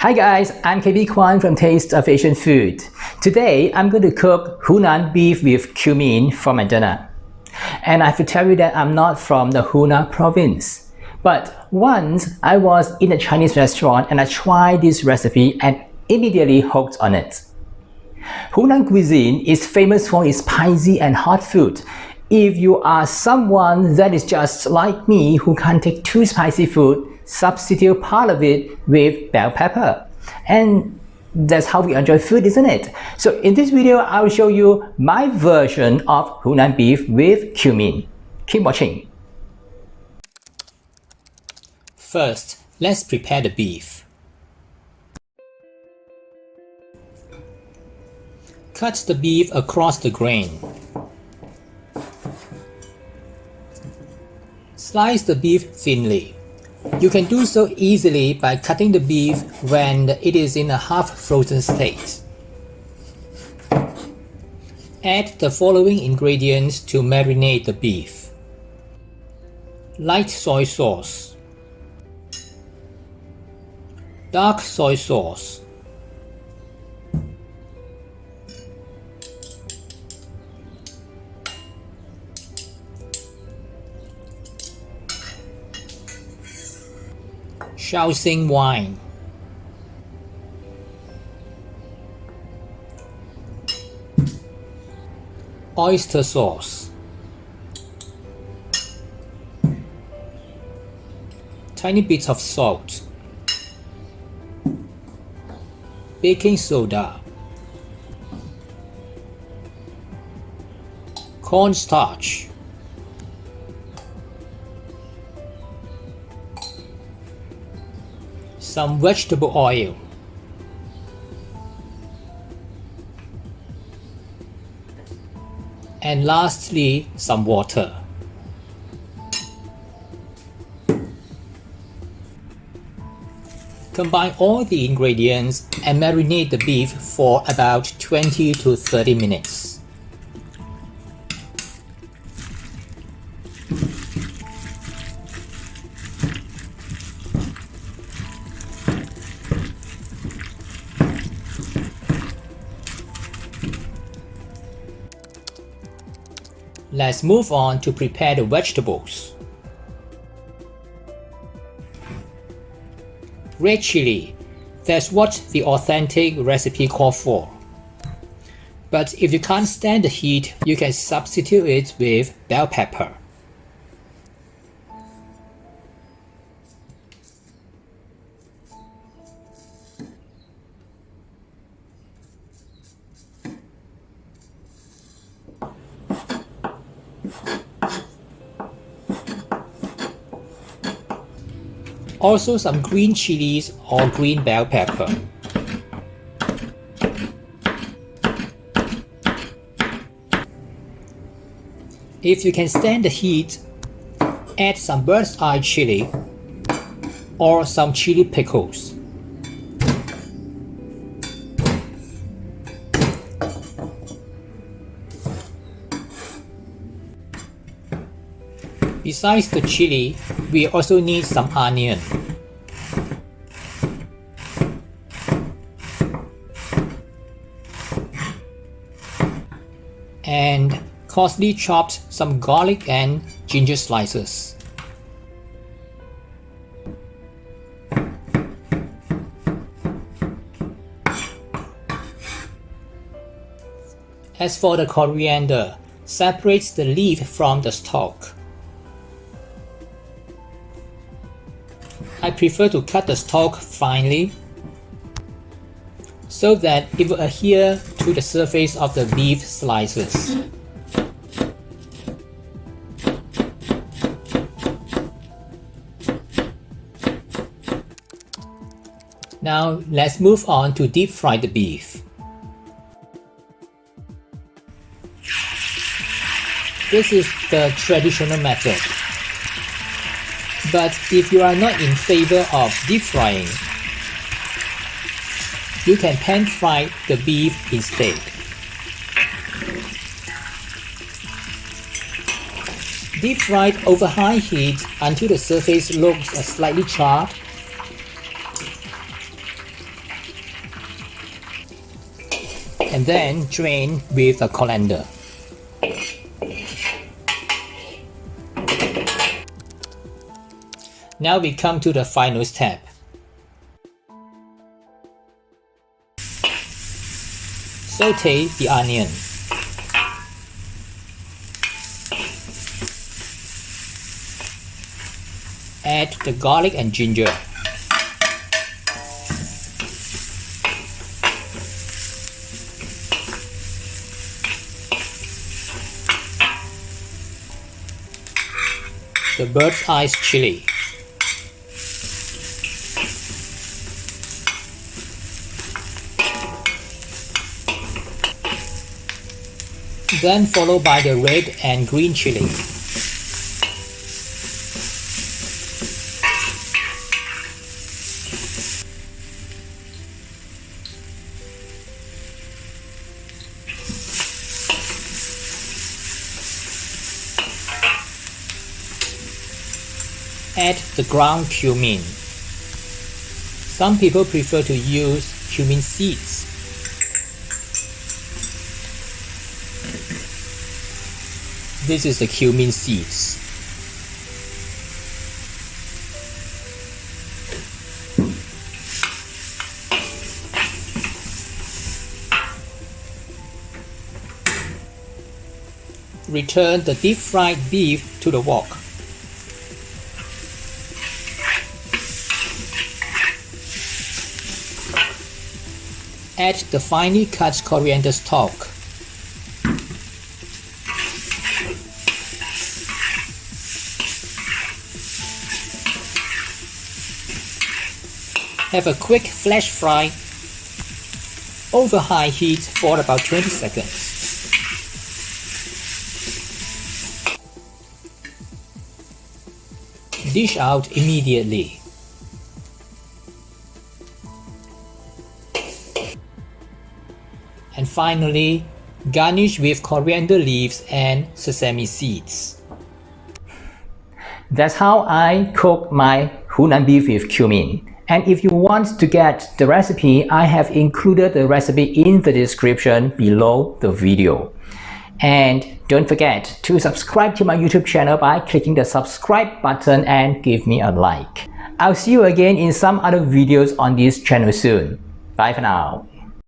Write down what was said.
Hi guys, I'm KB Kwan from Taste of Asian Food. Today I'm going to cook Hunan beef with cumin for my dinner. And I have to tell you that I'm not from the Hunan province. But once I was in a Chinese restaurant and I tried this recipe and immediately hooked on it. Hunan cuisine is famous for its spicy and hot food. If you are someone that is just like me who can't take too spicy food, substitute part of it with bell pepper. And that's how we enjoy food, isn't it? So in this video, I will show you my version of Hunan beef with cumin. Keep watching. First, let's prepare the beef. Cut the beef across the grain. Slice the beef thinly. You can do so easily by cutting the beef when it is in a half-frozen state. Add the following ingredients to marinate the beef. Light soy sauce, dark soy sauce, Shaoxing wine, oyster sauce, tiny bits of salt, baking soda, cornstarch, some vegetable oil, and lastly some water. Combine all the ingredients and marinate the beef for about 20 to 30 minutes. Let's move on to prepare the vegetables. Red chili, that's what the authentic recipe calls for. But if you can't stand the heat, you can substitute it with bell pepper. Also some green chilies or green bell pepper. If you can stand the heat, add some bird's eye chili or some chili pickles. Besides the chili, we also need some onion. And coarsely chopped some garlic and ginger slices. As for the coriander, separate the leaf from the stalk. I prefer to cut the stalk finely so that it will adhere to the surface of the beef slices. Now let's move on to deep fry the beef. This is the traditional method. But if you are not in favor of deep frying, you can pan fry the beef instead. Deep fried over high heat until the surface looks slightly charred. and then drain with the colander. Now we come to the final step. Saute the onion. Add the garlic and ginger. The bird's eye chili. Then followed by the red and green chili. Add the ground cumin. Some people prefer to use cumin seeds. This is the cumin seeds. Return the deep fried beef to the wok. Add the finely cut coriander stalk. Have a quick flash fry over high heat for about 20 seconds. Dish out immediately. And finally, garnish with coriander leaves and sesame seeds. That's how I cook my Hunan beef with cumin. And if you want to get the recipe, I have included the recipe in the description below the video. And don't forget to subscribe to my YouTube channel by clicking the subscribe button and give me a like. I'll see you again in some other videos on this channel soon. Bye for now.